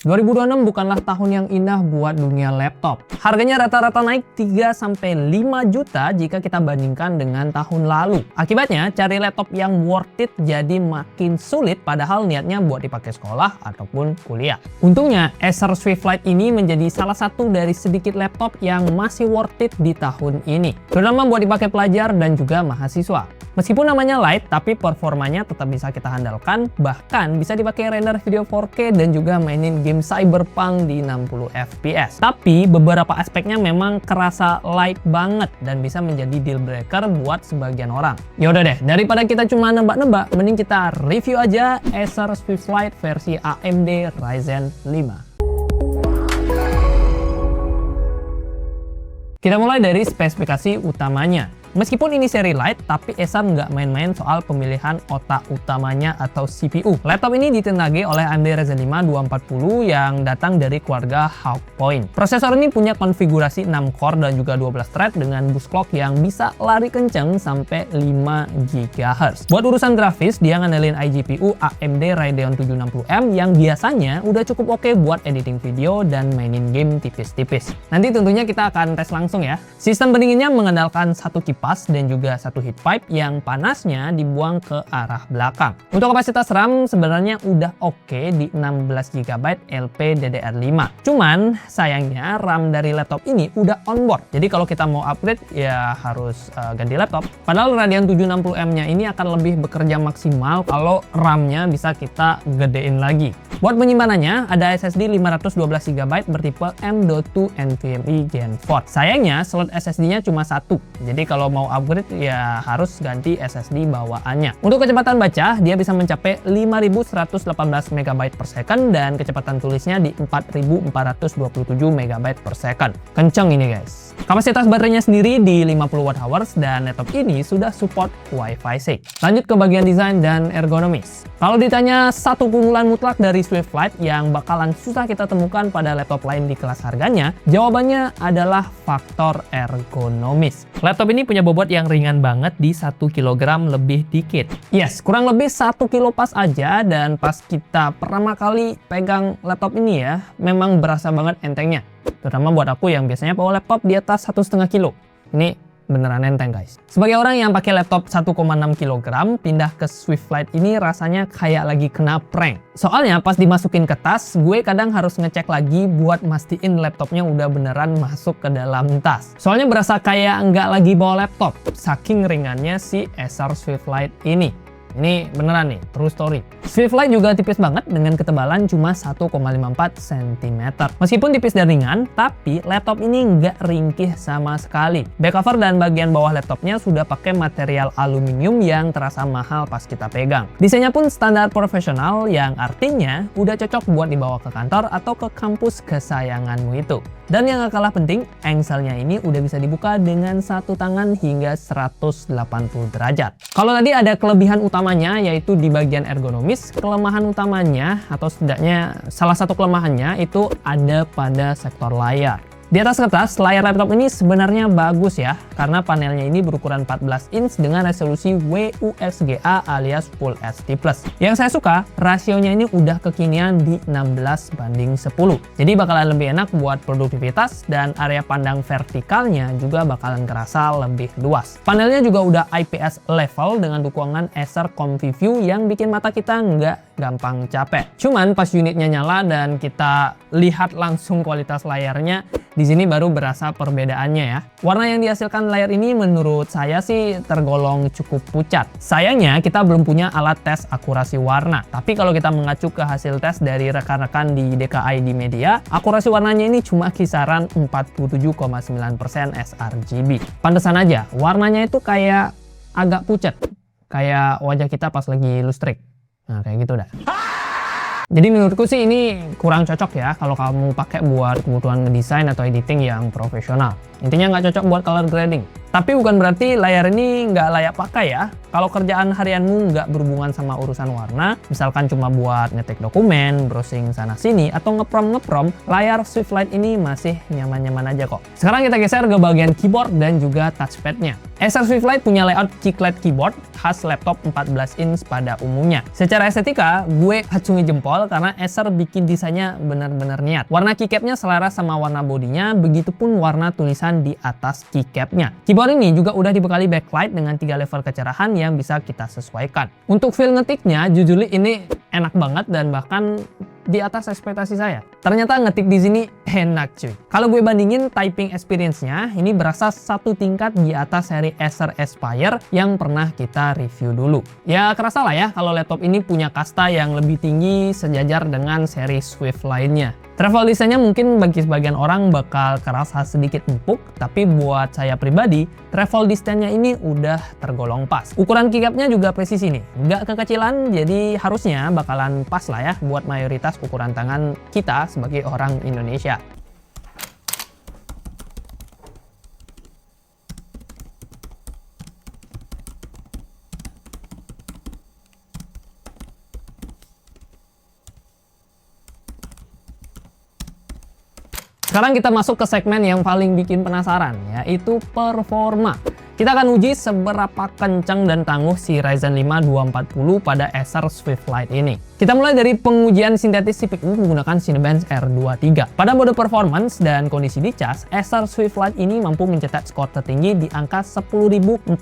2026 bukanlah tahun yang indah buat dunia laptop. Harganya rata-rata naik 3-5 juta jika kita bandingkan dengan tahun lalu. Akibatnya, cari laptop yang worth it jadi makin sulit padahal niatnya buat dipakai sekolah ataupun kuliah. Untungnya, Acer Swift Lite ini menjadi salah satu dari sedikit laptop yang masih worth it di tahun ini. Terutama buat dipakai pelajar dan juga mahasiswa. Meskipun namanya Lite, tapi performanya tetap bisa kita handalkan, bahkan bisa dipakai render video 4K dan juga mainin game Cyberpunk di 60 fps. Tapi beberapa aspeknya memang kerasa light banget dan bisa menjadi deal breaker buat sebagian orang. Yaudah deh, daripada kita cuma nebak-nebak, mending kita review aja Acer Swift Lite versi AMD Ryzen 5. Kita mulai dari spesifikasi utamanya. Meskipun ini seri Lite, tapi Acer nggak main-main soal pemilihan otak utamanya atau CPU. Laptop ini ditenagai oleh AMD Ryzen 5 2440 yang datang dari keluarga Hawk Point. Prosesor ini punya konfigurasi 6 core dan juga 12 thread dengan boost clock yang bisa lari kenceng sampai 5 GHz. Buat urusan grafis, dia ngandelin iGPU AMD Radeon 760M yang biasanya udah cukup oke buat editing video dan mainin game tipis-tipis. Nanti tentunya kita akan tes langsung ya. Sistem pendinginnya mengandalkan satu kipas dan juga satu heat pipe yang panasnya dibuang ke arah belakang. Untuk kapasitas RAM sebenarnya udah oke di 16 GB LPDDR5. Cuman sayangnya RAM dari laptop ini udah onboard. Jadi kalau kita mau upgrade ya harus ganti laptop. Padahal Radeon 760M-nya ini akan lebih bekerja maksimal kalau RAM-nya bisa kita gedein lagi. Buat penyimpanannya ada SSD 512 GB bertipe M.2 NVMe Gen 4. Sayangnya slot SSD-nya cuma satu. Jadi kalau mau upgrade ya harus ganti SSD bawaannya. Untuk kecepatan baca, dia bisa mencapai 5118 MB per second dan kecepatan tulisnya di 4427 MB per second. Kenceng ini guys. Kapasitas baterainya sendiri di 50 Wh dan laptop ini sudah support Wi-Fi 6. Lanjut ke bagian desain dan ergonomis. Kalau ditanya satu keunggulan mutlak dari Swift Lite yang bakalan susah kita temukan pada laptop lain di kelas harganya, jawabannya adalah faktor ergonomis. Laptop ini punya bobot yang ringan banget di 1 kg lebih dikit. Yes, kurang lebih 1 kilo pas aja, dan pas kita pertama kali pegang laptop ini ya, memang berasa banget entengnya. Terutama buat aku yang biasanya bawa laptop di atas 1,5 kilo. Ini beneran enteng guys. Sebagai orang yang pakai laptop 1,6 kg, pindah ke Swift Lite ini rasanya kayak lagi kena prank. Soalnya pas dimasukin ke tas, gue kadang harus ngecek lagi buat mastiin laptopnya udah beneran masuk ke dalam tas. Soalnya berasa kayak nggak lagi bawa laptop, saking ringannya si Acer Swift Lite ini. Ini beneran nih, true story. Swift Lite juga tipis banget dengan ketebalan cuma 1,54 cm. Meskipun tipis dan ringan, tapi laptop ini nggak ringkih sama sekali. Back cover dan bagian bawah laptopnya sudah pakai material aluminium yang terasa mahal pas kita pegang. Desainnya pun standar profesional yang artinya udah cocok buat dibawa ke kantor atau ke kampus kesayanganmu itu. Dan yang gak kalah penting, engselnya ini udah bisa dibuka dengan satu tangan hingga 180 derajat. Kalau tadi ada kelebihan utamanya yaitu di bagian ergonomis, kelemahan utamanya atau setidaknya salah satu kelemahannya itu ada pada sektor layar. Di atas kertas, layar laptop ini sebenarnya bagus ya, karena panelnya ini berukuran 14 inch dengan resolusi WUXGA alias Full HD+. Yang saya suka, rasionya ini udah kekinian di 16:10. Jadi bakalan lebih enak buat produktivitas dan area pandang vertikalnya juga bakalan kerasa lebih luas. Panelnya juga udah IPS level dengan dukungan Acer ComfyView yang bikin mata kita nggak gampang capek. Cuman pas unitnya nyala dan kita lihat langsung kualitas layarnya, di sini baru berasa perbedaannya ya. Warna yang dihasilkan layar ini menurut saya sih tergolong cukup pucat. Sayangnya kita belum punya alat tes akurasi warna. Tapi kalau kita mengacu ke hasil tes dari rekan-rekan di DKI di media, akurasi warnanya ini cuma kisaran 47,9% sRGB. Pantesan aja, warnanya itu kayak agak pucat. Kayak wajah kita pas lagi lustrik. Nah kayak gitu dah. Jadi menurutku sih ini kurang cocok ya kalau kamu pakai buat kebutuhan ngedesain atau editing yang profesional. Intinya nggak cocok buat color grading. Tapi bukan berarti layar ini nggak layak pakai ya. Kalau kerjaan harianmu nggak berhubungan sama urusan warna, misalkan cuma buat ngetik dokumen, browsing sana-sini, atau ngeprom, layar Swift Lite ini masih nyaman-nyaman aja kok. Sekarang kita geser ke bagian keyboard dan juga touchpad-nya. Acer Swift Lite punya layout chiclet keyboard khas laptop 14 inch pada umumnya. Secara estetika, gue acungi jempol karena Acer bikin desainnya benar-benar niat. Warna keycapnya selaras sama warna bodinya, begitupun warna tulisan di atas keycapnya. Keyboard ini juga udah dibekali backlight dengan 3 level kecerahan yang bisa kita sesuaikan. Untuk feel ngetiknya, jujur ini enak banget dan bahkan di atas ekspektasi saya. Ternyata ngetik di sini enak cuy. Kalau gue bandingin typing experience-nya, ini berasa satu tingkat di atas seri Acer Aspire yang pernah kita review dulu. Ya kerasa lah ya kalau laptop ini punya kasta yang lebih tinggi sejajar dengan seri Swift lainnya. Travel desainnya mungkin bagi sebagian orang bakal kerasa sedikit empuk, tapi buat saya pribadi, travel desainnya ini udah tergolong pas. Ukuran keycapnya juga presisi nih, nggak kekecilan, jadi harusnya bakalan pas lah ya buat mayoritas ukuran tangan kita sebagai orang Indonesia. Sekarang kita masuk ke segmen yang paling bikin penasaran, yaitu performa. Kita akan uji seberapa kencang dan tangguh si Ryzen 5 2740 pada Acer Swift Lite ini. Kita mulai dari pengujian sintetis CPU menggunakan Cinebench R23. Pada mode performance dan kondisi dicas, Acer Swift Lite ini mampu mencetak skor tertinggi di angka 10.499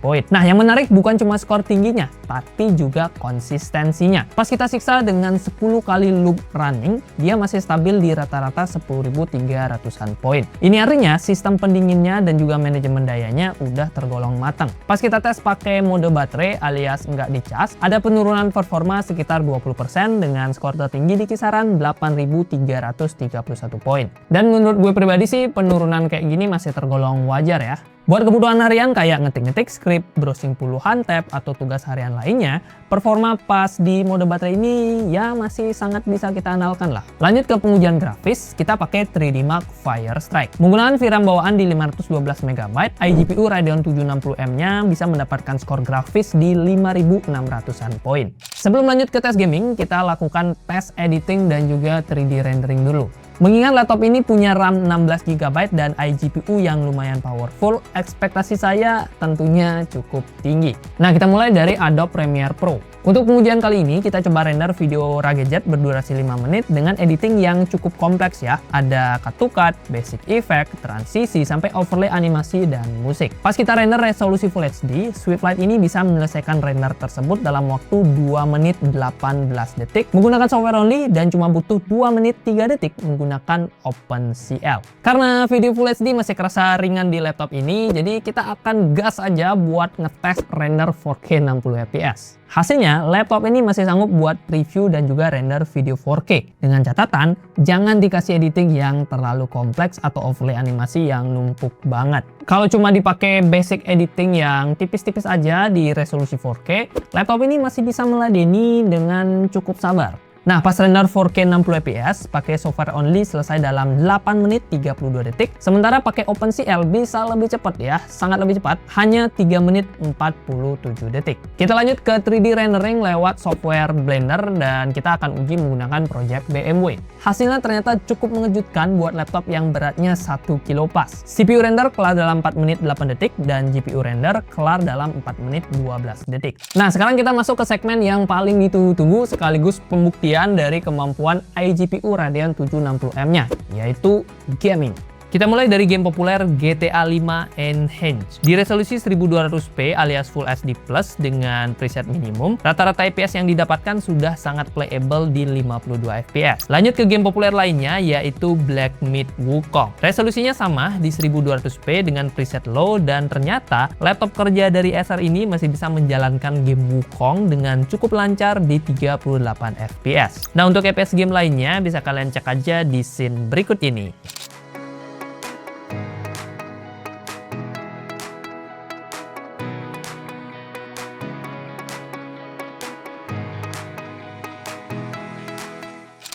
poin. Nah, yang menarik bukan cuma skor tingginya, tapi juga konsistensinya. Pas kita siksa dengan 10 kali loop running, dia masih stabil di rata-rata 10.300-an poin. Ini artinya sistem pendinginnya dan juga manajemen dayanya udah tergolong matang. Pas kita tes pakai mode baterai alias nggak dicas, ada penurunan performa sekitar 20% dengan skor tertinggi di kisaran 8.331 poin. Dan menurut gue pribadi sih penurunan kayak gini masih tergolong wajar ya. Buat kebutuhan harian kayak ngetik-ngetik skrip, browsing puluhan tab, atau tugas harian lainnya, performa pas di mode baterai ini ya masih sangat bisa kita andalkan lah. Lanjut ke pengujian grafis, kita pakai 3D Mark Firestrike. Menggunakan VRAM bawaan di 512 MB, iGPU Radeon 760M-nya bisa mendapatkan skor grafis di 5.600-an poin. Sebelum lanjut ke tes gaming, kita lakukan tes editing dan juga 3D rendering dulu. Mengingat laptop ini punya RAM 16 GB dan iGPU yang lumayan powerful, ekspektasi saya tentunya cukup tinggi. Nah, kita mulai dari Adobe Premiere Pro. Untuk pengujian kali ini, kita coba render video Ragejet berdurasi 5 menit dengan editing yang cukup kompleks ya. Ada cut to cut, basic effect, transisi, sampai overlay animasi dan musik. Pas kita render resolusi Full HD, Swift Lite ini bisa menyelesaikan render tersebut dalam waktu 2 menit 18 detik menggunakan software only dan cuma butuh 2 menit 3 detik menggunakan OpenCL. Karena video Full HD masih kerasa ringan di laptop ini, jadi kita akan gas aja buat ngetes render 4K 60 fps. Hasilnya, laptop ini masih sanggup buat preview dan juga render video 4K. Dengan catatan, jangan dikasih editing yang terlalu kompleks atau overlay animasi yang numpuk banget. Kalau cuma dipakai basic editing yang tipis-tipis aja di resolusi 4K, laptop ini masih bisa meladeni dengan cukup sabar. Nah, pas render 4K 60 fps, pakai software only selesai dalam 8 menit 32 detik. Sementara pakai OpenCL bisa lebih cepat ya, sangat lebih cepat, hanya 3 menit 47 detik. Kita lanjut ke 3D rendering lewat software Blender dan kita akan uji menggunakan project BMW. Hasilnya ternyata cukup mengejutkan buat laptop yang beratnya 1 kilo pas. CPU render kelar dalam 4 menit 8 detik dan GPU render kelar dalam 4 menit 12 detik. Nah, sekarang kita masuk ke segmen yang paling ditunggu-tunggu sekaligus pembuktian dari kemampuan iGPU Radeon 760M-nya, yaitu gaming. Kita mulai dari game populer GTA 5 Enhanced. Di resolusi 1200p alias Full HD Plus dengan preset minimum, rata-rata FPS yang didapatkan sudah sangat playable di 52 fps. Lanjut ke game populer lainnya yaitu Black Myth Wukong. Resolusinya sama di 1200p dengan preset low dan ternyata laptop kerja dari Acer ini masih bisa menjalankan game Wukong dengan cukup lancar di 38 fps. Nah, untuk FPS game lainnya bisa kalian cek aja di scene berikut ini.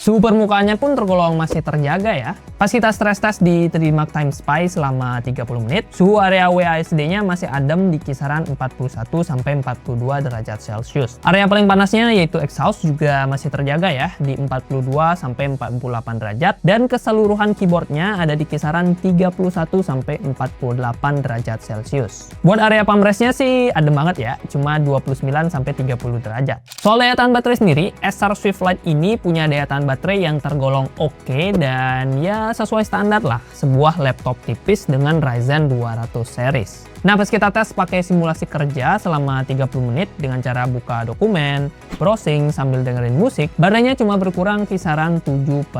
Suhu permukaannya pun tergolong masih terjaga ya. Pas kita stress test di 3D Mark Time Spy selama 30 menit, suhu area WASD-nya masih adem di kisaran 41-42 derajat Celcius. Area paling panasnya yaitu exhaust juga masih terjaga ya di 42-48 derajat, dan keseluruhan keyboardnya ada di kisaran 31-48 derajat Celcius. Buat area palm rest-nya sih adem banget ya, cuma 29-30 derajat. Soal daya tahan baterai sendiri, Acer Swift Lite ini punya daya tahan baterai yang tergolong oke dan ya sesuai standar lah sebuah laptop tipis dengan Ryzen 200 series. Nah, pas kita tes pakai simulasi kerja selama 30 menit dengan cara buka dokumen, browsing sambil dengerin musik, baterainya cuma berkurang kisaran 7%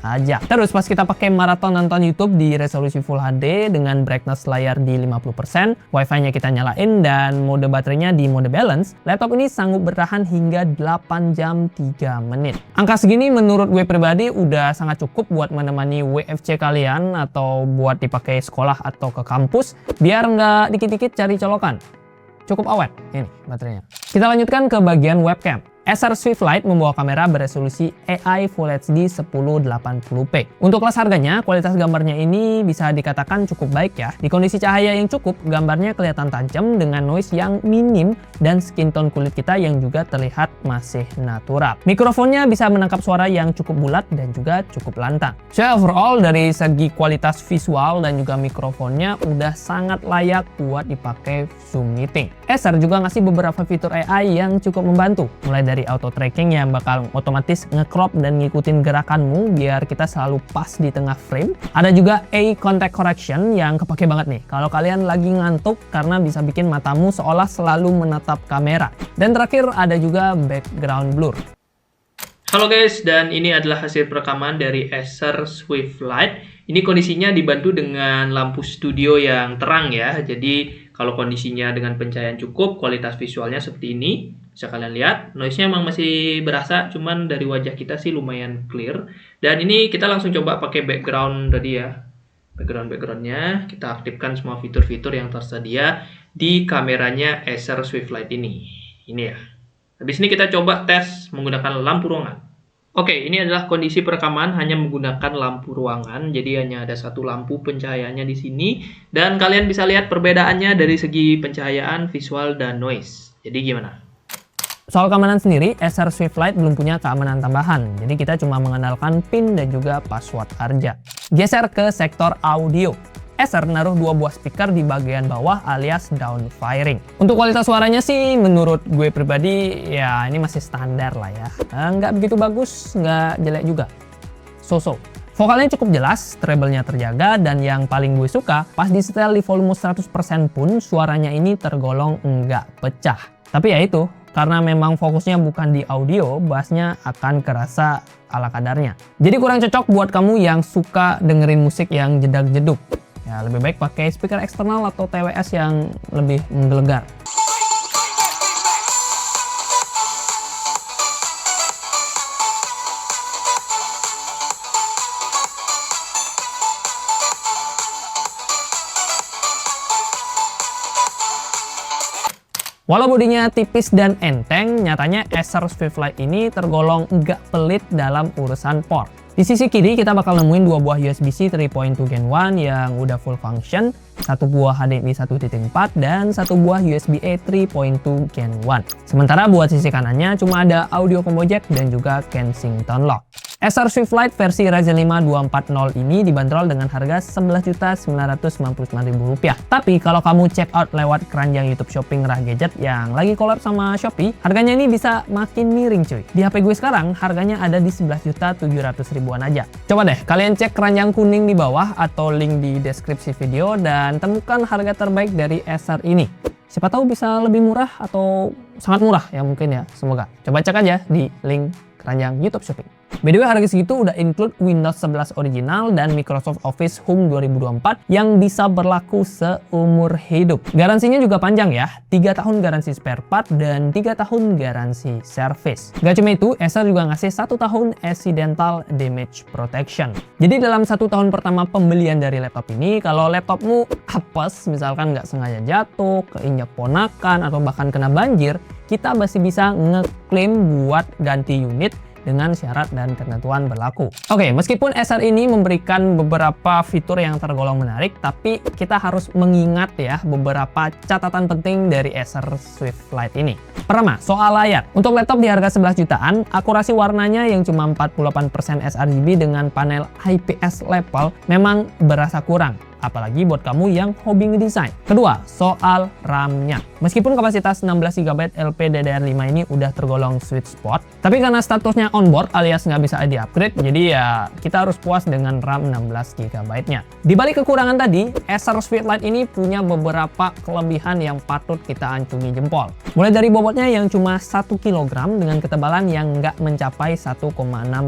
aja. Terus pas kita pakai maraton nonton YouTube di resolusi Full HD dengan brightness layar di 50%, wifi-nya kita nyalain dan mode baterainya di mode balance, laptop ini sanggup bertahan hingga 8 jam 3 menit. Angka segini menurut gue pribadi udah sangat cukup buat menemani WFC kalian atau buat dipakai sekolah atau ke kampus biar nggak dikit-dikit cari colokan. Cukup awet ini baterainya. Kita lanjutkan ke bagian webcam. Acer Swift Lite membawa kamera beresolusi AI Full HD 1080p. Untuk kelas harganya, kualitas gambarnya ini bisa dikatakan cukup baik ya. Di kondisi cahaya yang cukup, gambarnya kelihatan tajam dengan noise yang minim dan skin tone kulit kita yang juga terlihat masih natural. Mikrofonnya bisa menangkap suara yang cukup bulat dan juga cukup lantang. So overall dari segi kualitas visual dan juga mikrofonnya udah sangat layak buat dipakai Zoom meeting. Acer juga ngasih beberapa fitur AI yang cukup membantu, mulai dari auto tracking yang bakal otomatis nge-crop dan ngikutin gerakanmu biar kita selalu pas di tengah frame. Ada juga eye contact correction yang kepake banget nih kalau kalian lagi ngantuk karena bisa bikin matamu seolah selalu menatap kamera. Dan terakhir ada juga background blur. Halo guys, dan ini adalah hasil perekaman dari Acer Swift Lite. Ini kondisinya dibantu dengan lampu studio yang terang ya. Jadi kalau kondisinya dengan pencahayaan cukup, kualitas visualnya seperti ini. Bisa kalian lihat, noise-nya emang masih berasa, cuman dari wajah kita sih lumayan clear. Dan ini kita langsung coba pakai background tadi ya. Background-backgroundnya, kita aktifkan semua fitur-fitur yang tersedia di kameranya Acer Swift Lite ini. Ini ya. Habis ini kita coba tes menggunakan lampu ruangan. Oke, ini adalah kondisi perekaman hanya menggunakan lampu ruangan. Jadi hanya ada satu lampu pencahayaannya di sini. Dan kalian bisa lihat perbedaannya dari segi pencahayaan, visual, dan noise. Jadi gimana? Soal keamanan sendiri, Acer Swift Lite belum punya keamanan tambahan. Jadi kita cuma mengandalkan PIN dan juga password aja. Geser ke sektor audio. Acer naruh dua buah speaker di bagian bawah alias down firing. Untuk kualitas suaranya sih menurut gue pribadi ya ini masih standar lah ya. Nggak begitu bagus, nggak jelek juga. So-so. Vokalnya cukup jelas, treble-nya terjaga, dan yang paling gue suka, pas di setel di volume 100% pun suaranya ini tergolong nggak pecah. Tapi ya itu, karena memang fokusnya bukan di audio, bassnya akan kerasa ala kadarnya. Jadi kurang cocok buat kamu yang suka dengerin musik yang jedag-jeduk. Ya, lebih baik pakai speaker eksternal atau TWS yang lebih menggelegar. Walau bodinya tipis dan enteng, nyatanya Acer Swift Lite ini tergolong nggak pelit dalam urusan port. Di sisi kiri kita bakal nemuin dua buah USB-C 3.2 Gen 1 yang udah full function, satu buah HDMI 1.4 dan satu buah USB-A 3.2 Gen 1. Sementara buat sisi kanannya cuma ada audio combo jack dan juga Kensington lock. Acer Swift Lite versi Ryzen 5 240 ini dibanderol dengan harga Rp11.999.000. Tapi kalau kamu check out lewat keranjang YouTube Shopping Rah Gadget yang lagi collab sama Shopee, harganya ini bisa makin miring cuy. Di HP gue sekarang harganya ada di 11.700.000-an aja. Coba deh kalian cek keranjang kuning di bawah atau link di deskripsi video dan temukan harga terbaik dari Acer ini. Siapa tahu bisa lebih murah atau sangat murah ya mungkin ya, semoga. Coba cek aja di link keranjang YouTube Shopping. By the way, harga segitu udah include Windows 11 original dan Microsoft Office Home 2024 yang bisa berlaku seumur hidup. Garansinya juga panjang ya, 3 tahun garansi spare part dan 3 tahun garansi service. Gak cuma itu, Acer juga ngasih 1 tahun accidental damage protection. Jadi dalam 1 tahun pertama pembelian dari laptop ini, kalau laptopmu apes, misalkan nggak sengaja jatuh, keinjak ponakan, atau bahkan kena banjir, kita masih bisa ngeklaim buat ganti unit dengan syarat dan ketentuan berlaku. Oke, meskipun Acer ini memberikan beberapa fitur yang tergolong menarik, tapi kita harus mengingat ya beberapa catatan penting dari Acer Swift Lite ini. Pertama, soal layar. Untuk laptop di harga 11 jutaan, akurasi warnanya yang cuma 48% sRGB dengan panel IPS level memang berasa kurang. Apalagi buat kamu yang hobi ngedesain. Kedua, soal RAM-nya. Meskipun kapasitas 16GB LPDDR5 ini udah tergolong sweet spot, tapi karena statusnya onboard alias nggak bisa di-upgrade, jadi ya kita harus puas dengan RAM 16GB-nya. Di balik kekurangan tadi, Acer Swift Lite ini punya beberapa kelebihan yang patut kita acungi jempol. Mulai dari bobotnya yang cuma 1 kg dengan ketebalan yang nggak mencapai 1,6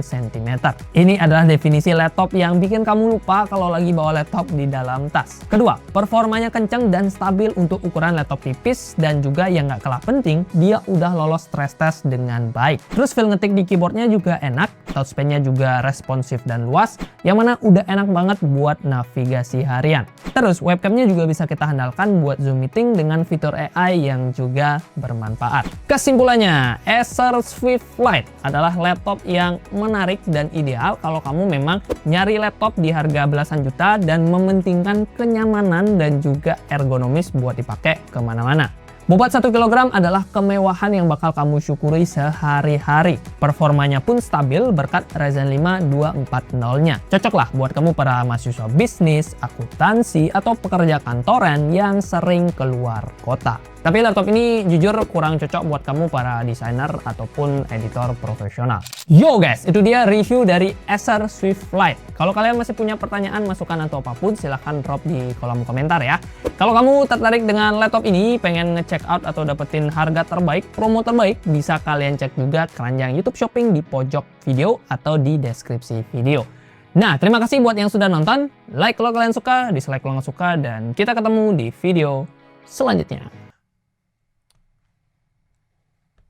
cm. Ini adalah definisi laptop yang bikin kamu lupa kalau lagi bawa laptop di dalam tas. Kedua, performanya kencang dan stabil untuk ukuran laptop tipis, dan juga yang nggak kalah penting, dia udah lolos stress test dengan baik. Terus feel ngetik di keyboardnya juga enak, touchpadnya juga responsif dan luas, yang mana udah enak banget buat navigasi harian. Terus webcamnya juga bisa kita handalkan buat Zoom meeting dengan fitur AI yang juga bermanfaat. Kesimpulannya, Acer Swift Lite adalah laptop yang menarik dan ideal kalau kamu memang nyari laptop di harga belasan juta dan mementingkan kenyamanan dan juga ergonomis buat dipakai kemana-mana. Bobot 1 kg adalah kemewahan yang bakal kamu syukuri sehari-hari. Performanya pun stabil berkat Ryzen 5 240-nya. Cocok lah buat kamu para mahasiswa bisnis, akuntansi, atau pekerja kantoran yang sering keluar kota. Tapi laptop ini jujur kurang cocok buat kamu para desainer ataupun editor profesional. Yo guys, itu dia review dari Acer Swift Lite. Kalau kalian masih punya pertanyaan, masukan, atau apapun, silahkan drop di kolom komentar ya. Kalau kamu tertarik dengan laptop ini, pengen nge-check out atau dapetin harga terbaik, promo terbaik, bisa kalian cek juga keranjang YouTube Shopping di pojok video atau di deskripsi video. Nah, terima kasih buat yang sudah nonton. Like kalau kalian suka, dislike kalau nggak suka, dan kita ketemu di video selanjutnya.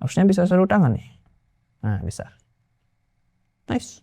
Harusnya bisa sarung tangan nih. Nah, bisa. Nice.